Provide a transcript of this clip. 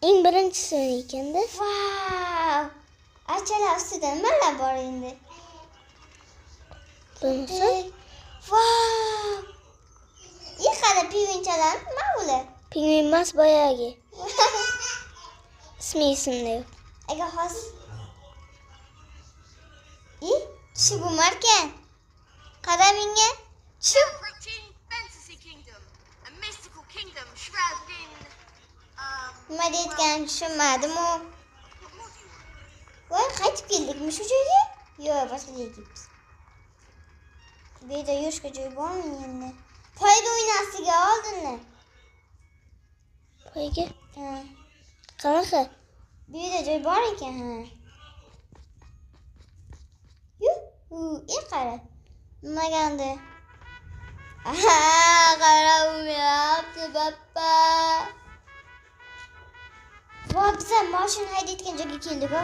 Eng birinchisi ekanda. Vau! Achalar ustida nimalar bor endi? Bunisi Vau! Qara pingvinchalar nima ular? pingvin emas boyagi. Esimda yo'q. Aga hozir. Shu bumarkan. Qara menga. Shu Approaching Fantasy Kingdom, a mystical kingdom shrouded in nima deyotganini tushunmadim-u. what more do you want? Voy, qaytib keldikmi shu joyga? Yo'q, boshqa joyga ketibmiz. Bu yerda yurishga joy bormi endi? Poyga o'ynasiga oldinmi? Poyga. Ha. Qanaqa? Bu yerda joy bor ekan, ha. Qara. Nimagandi? Aha, qara ulyapti, bappa. Voy, biz mashina haydayotgan joyga keldik-ku.